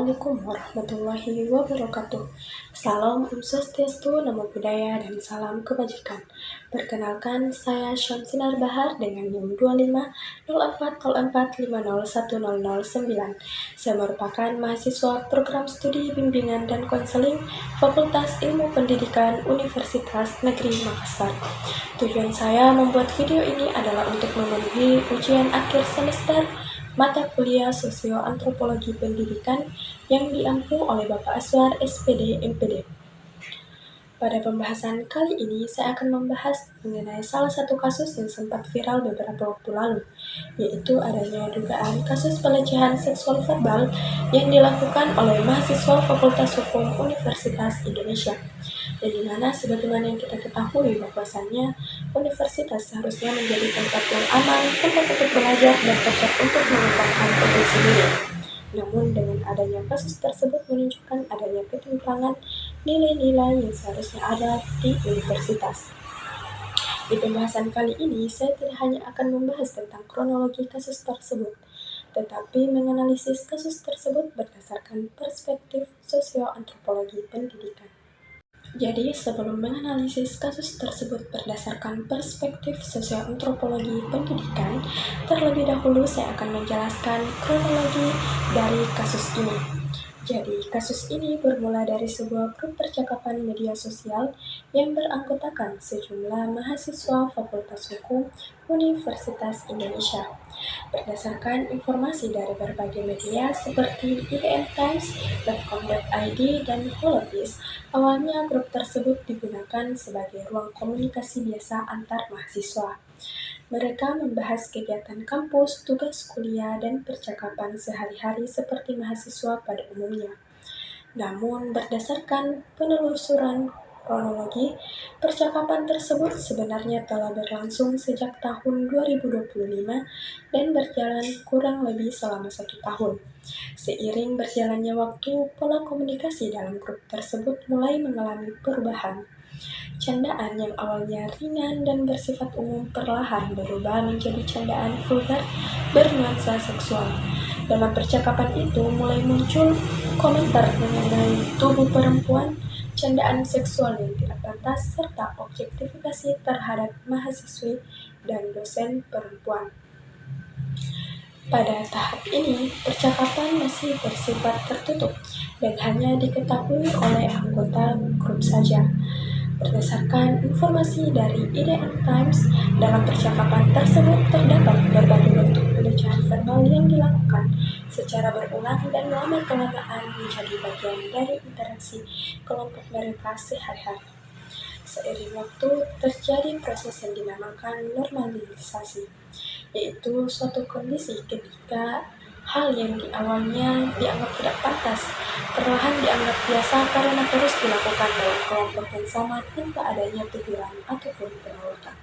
Assalamualaikum warahmatullahi wabarakatuh. Salam Om Swastiastu, Namo Buddhaya, dan salam kebajikan. Perkenalkan, saya Syamsinar Bahar dengan NIM 250404501009. Saya merupakan mahasiswa program studi bimbingan dan konseling Fakultas Ilmu Pendidikan Universitas Negeri Makassar. Tujuan saya membuat video ini adalah untuk memenuhi ujian akhir semester mata kuliah Sosio-Antropologi Pendidikan yang diampu oleh Bapak Aswar SPD MPD. Pada pembahasan kali ini, saya akan membahas mengenai salah satu kasus yang sempat viral beberapa waktu lalu, yaitu adanya dugaan kasus pelecehan seksual verbal yang dilakukan oleh mahasiswa Fakultas Hukum Universitas Indonesia. Dan di mana sebagaimana yang kita ketahui bahwasannya universitas seharusnya menjadi tempat yang aman, tempat untuk belajar dan tempat untuk mengembangkan diri sendiri. Namun dengan adanya kasus tersebut menunjukkan adanya ketimpangan nilai-nilai yang seharusnya ada di universitas. Di pembahasan kali ini, saya tidak hanya akan membahas tentang kronologi kasus tersebut, tetapi menganalisis kasus tersebut berdasarkan perspektif sosio-antropologi pendidikan. Jadi, sebelum menganalisis kasus tersebut berdasarkan perspektif sosio-antropologi pendidikan, terlebih dahulu saya akan menjelaskan kronologi dari kasus ini. Jadi, kasus ini bermula dari sebuah grup percakapan media sosial yang beranggotakan sejumlah mahasiswa Fakultas Hukum Universitas Indonesia. Berdasarkan informasi dari berbagai media seperti IDN Times, .com.id, dan Holopis, awalnya grup tersebut digunakan sebagai ruang komunikasi biasa antar mahasiswa. Mereka membahas kegiatan kampus, tugas kuliah, dan percakapan sehari-hari seperti mahasiswa pada umumnya. Namun, berdasarkan penelusuran kronologi, percakapan tersebut sebenarnya telah berlangsung sejak tahun 2025 dan berjalan kurang lebih selama 1 tahun. Seiring berjalannya waktu, pola komunikasi dalam grup tersebut mulai mengalami perubahan. Candaan yang awalnya ringan dan bersifat umum perlahan berubah menjadi candaan vulgar bernuansa seksual. Dalam percakapan itu mulai muncul komentar mengenai tubuh perempuan, candaan seksual yang tidak pantas, serta objektifikasi terhadap mahasiswi dan dosen perempuan. Pada tahap ini, percakapan masih bersifat tertutup dan hanya diketahui oleh anggota grup saja. Berdasarkan informasi dari IDN Times, dalam percakapan tersebut terdapat berbagai bentuk pelecehan verbal yang dilakukan secara berulang dan lama-kelamaan menjadi bagian dari interaksi kelompok mereka sehari-hari. Seiring waktu, terjadi proses yang dinamakan normalisasi, yaitu suatu kondisi ketika hal yang di awalnya dianggap tidak pantas, perlahan dianggap biasa karena terus dilakukan dalam kelompok yang sama tanpa adanya teguran ataupun penolakan.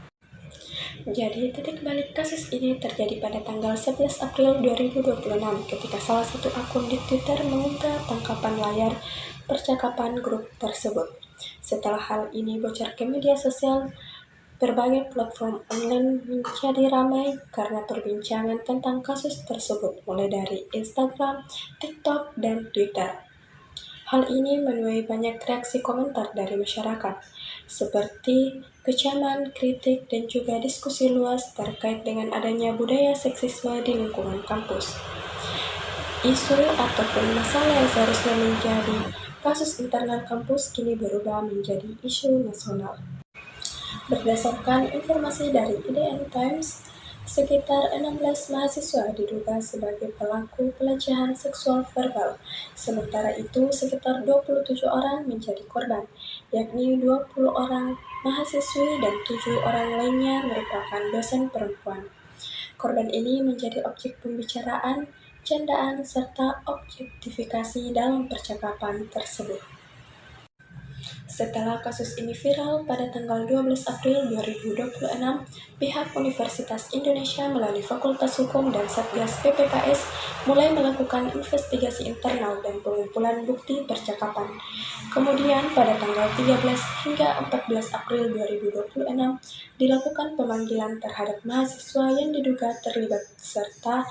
Jadi, titik balik kasus ini terjadi pada tanggal 11 April 2026 ketika salah satu akun di Twitter mengunggah tangkapan layar percakapan grup tersebut. Setelah hal ini bocor ke media sosial, berbagai platform online menjadi ramai karena perbincangan tentang kasus tersebut, mulai dari Instagram, TikTok, dan Twitter. Hal ini menuai banyak reaksi komentar dari masyarakat, seperti kecaman, kritik, dan juga diskusi luas terkait dengan adanya budaya seksisme di lingkungan kampus. Isu ataupun masalah yang seharusnya menjadi kasus internal kampus kini berubah menjadi isu nasional. Berdasarkan informasi dari IDN Times, sekitar 16 mahasiswa diduga sebagai pelaku pelecehan seksual verbal. Sementara itu, sekitar 27 orang menjadi korban, yakni 20 orang mahasiswi dan 7 orang lainnya merupakan dosen perempuan. Korban ini menjadi objek pembicaraan, candaan, serta objektifikasi dalam percakapan tersebut. Setelah kasus ini viral pada tanggal 12 April 2026, pihak Universitas Indonesia melalui Fakultas Hukum dan Satgas PPKS mulai melakukan investigasi internal dan pengumpulan bukti percakapan. Kemudian pada tanggal 13 hingga 14 April 2026 dilakukan pemanggilan terhadap mahasiswa yang diduga terlibat serta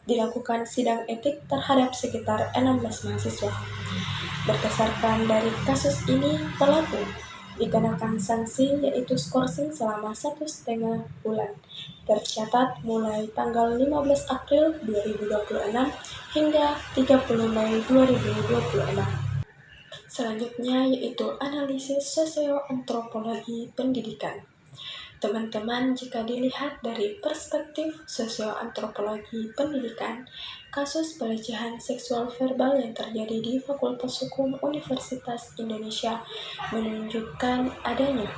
dilakukan sidang etik terhadap sekitar 16 mahasiswa. Berdasarkan dari kasus ini, pelaku dikenakan sanksi yaitu skorsing selama 1,5 bulan, tercatat mulai tanggal 15 April 2026 hingga 30 Mei 2026. Selanjutnya yaitu analisis sosioantropologi pendidikan. Teman-teman, jika dilihat dari perspektif sosioantropologi pendidikan, kasus pelecehan seksual verbal yang terjadi di Fakultas Hukum Universitas Indonesia menunjukkan adanya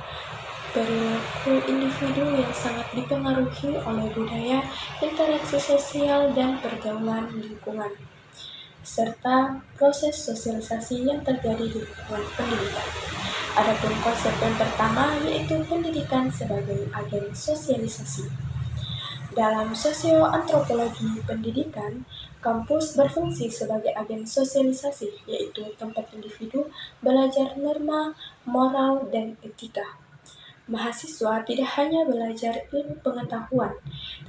perilaku individu yang sangat dipengaruhi oleh budaya, interaksi sosial, dan pergaulan lingkungan, serta proses sosialisasi yang terjadi di lingkungan pendidikan. Adapun konsep yang pertama yaitu pendidikan sebagai agen sosialisasi. Dalam sosioantropologi pendidikan, kampus berfungsi sebagai agen sosialisasi, yaitu tempat individu belajar norma, moral, dan etika. Mahasiswa tidak hanya belajar ilmu pengetahuan,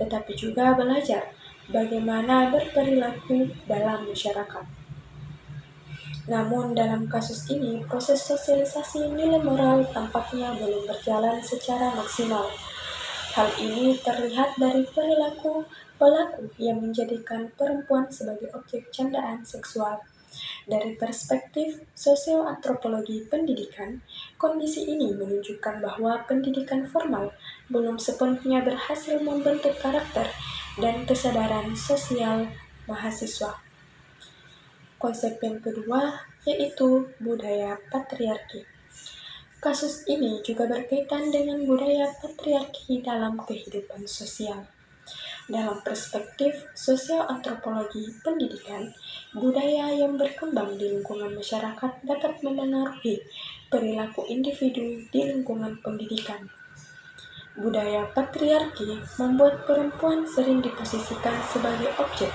tetapi juga belajar bagaimana berperilaku dalam masyarakat. Namun dalam kasus ini, proses sosialisasi nilai moral tampaknya belum berjalan secara maksimal. Hal ini terlihat dari perilaku pelaku yang menjadikan perempuan sebagai objek candaan seksual. Dari perspektif sosioantropologi pendidikan, kondisi ini menunjukkan bahwa pendidikan formal belum sepenuhnya berhasil membentuk karakter dan kesadaran sosial mahasiswa. Konsep yang kedua yaitu budaya patriarki. Kasus ini juga berkaitan dengan budaya patriarki dalam kehidupan sosial. Dalam perspektif sosioantropologi pendidikan, budaya yang berkembang di lingkungan masyarakat dapat memengaruhi perilaku individu di lingkungan pendidikan. Budaya patriarki membuat perempuan sering diposisikan sebagai objek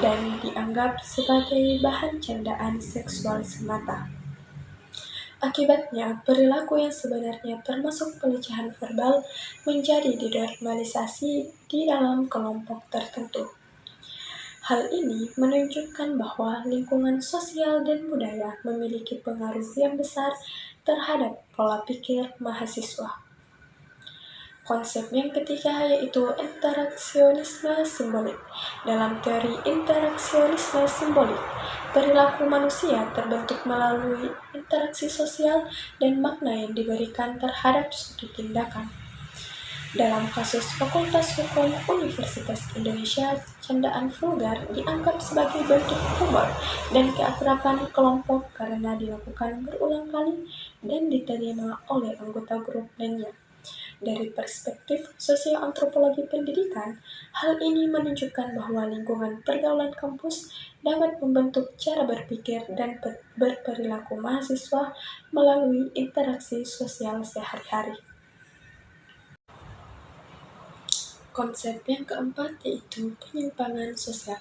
dan dianggap sebagai bahan candaan seksual semata. Akibatnya, perilaku yang sebenarnya termasuk pelecehan verbal menjadi dinormalisasi di dalam kelompok tertentu. Hal ini menunjukkan bahwa lingkungan sosial dan budaya memiliki pengaruh yang besar terhadap pola pikir mahasiswa. Konsep yang ketiga yaitu interaksionisme simbolik. Dalam teori interaksionisme simbolik, perilaku manusia terbentuk melalui interaksi sosial dan makna yang diberikan terhadap suatu tindakan. Dalam kasus Fakultas Hukum Universitas Indonesia, candaan vulgar dianggap sebagai bentuk humor dan keakraban kelompok karena dilakukan berulang kali dan diterima oleh anggota grup lainnya. Dari perspektif sosioantropologi pendidikan, hal ini menunjukkan bahwa lingkungan pergaulan kampus dapat membentuk cara berpikir dan berperilaku mahasiswa melalui interaksi sosial sehari-hari. Konsep yang keempat yaitu penyimpangan sosial.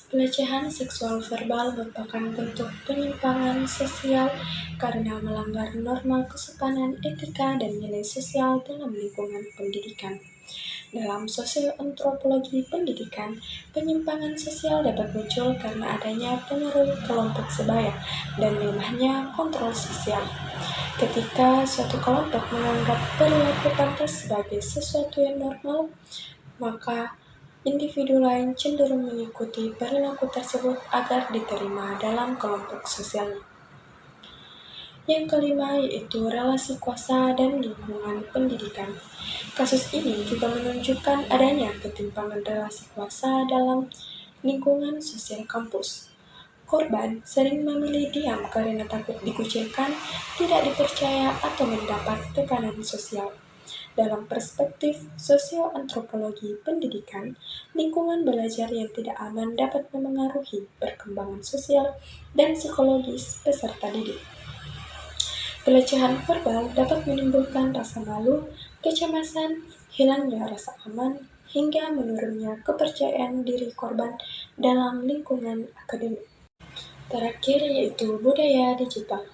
Pelecehan seksual verbal merupakan bentuk penyimpangan sosial karena melanggar norma kesopanan, etika, dan nilai sosial dalam lingkungan pendidikan. Dalam sosioantropologi pendidikan, penyimpangan sosial dapat muncul karena adanya pengaruh kelompok sebaya dan lemahnya kontrol sosial. Ketika suatu kelompok menganggap perilaku pantas sebagai sesuatu yang normal, maka individu lain cenderung mengikuti perilaku tersebut agar diterima dalam kelompok sosialnya. Yang kelima yaitu relasi kuasa dan lingkungan pendidikan. Kasus ini juga menunjukkan adanya ketimpangan relasi kuasa dalam lingkungan sosial kampus. Korban sering memilih diam karena takut dikucilkan, tidak dipercaya, atau mendapat tekanan sosial. Dalam perspektif sosioantropologi pendidikan, lingkungan belajar yang tidak aman dapat memengaruhi perkembangan sosial dan psikologis peserta didik. Pelecehan verbal dapat menimbulkan rasa malu, kecemasan, hilangnya rasa aman, hingga menurunnya kepercayaan diri korban dalam lingkungan akademik. Terakhir yaitu budaya digital.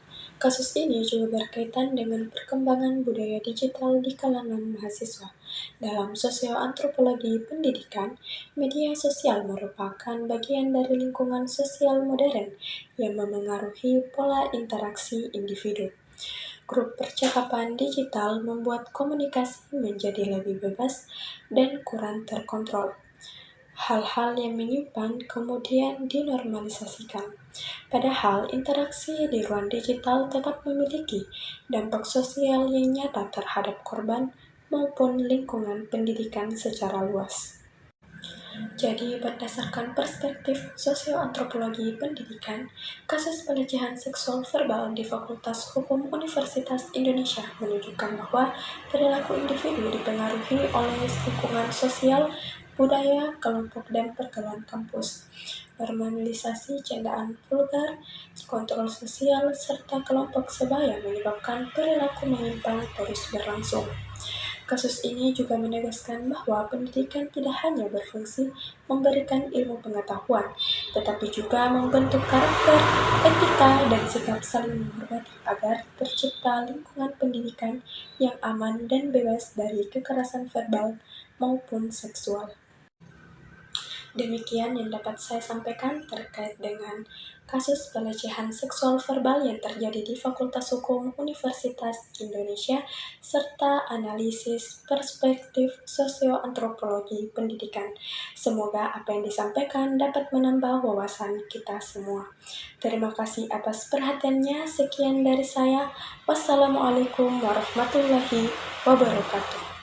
Kasus ini juga berkaitan dengan perkembangan budaya digital di kalangan mahasiswa. Dalam sosioantropologi pendidikan, media sosial merupakan bagian dari lingkungan sosial modern yang memengaruhi pola interaksi individu. Grup percakapan digital membuat komunikasi menjadi lebih bebas dan kurang terkontrol. Hal-hal yang menyimpang kemudian dinormalisasikan. Padahal interaksi di ruang digital tetap memiliki dampak sosial yang nyata terhadap korban maupun lingkungan pendidikan secara luas. Jadi, berdasarkan perspektif sosioantropologi pendidikan, kasus pelecehan seksual verbal di Fakultas Hukum Universitas Indonesia menunjukkan bahwa perilaku individu dipengaruhi oleh lingkungan sosial, budaya, kelompok, dan pergaulan kampus. Normalisasi candaan vulgar, kontrol sosial, serta kelompok sebaya menyebabkan perilaku menyimpang terus berlangsung. Kasus ini juga menegaskan bahwa pendidikan tidak hanya berfungsi memberikan ilmu pengetahuan, tetapi juga membentuk karakter, etika, dan sikap saling menghormati agar tercipta lingkungan pendidikan yang aman dan bebas dari kekerasan verbal maupun seksual. Demikian yang dapat saya sampaikan terkait dengan kasus pelecehan seksual verbal yang terjadi di Fakultas Hukum Universitas Indonesia, serta analisis perspektif sosioantropologi pendidikan. Semoga apa yang disampaikan dapat menambah wawasan kita semua. Terima kasih atas perhatiannya. Sekian dari saya. Wassalamualaikum warahmatullahi wabarakatuh.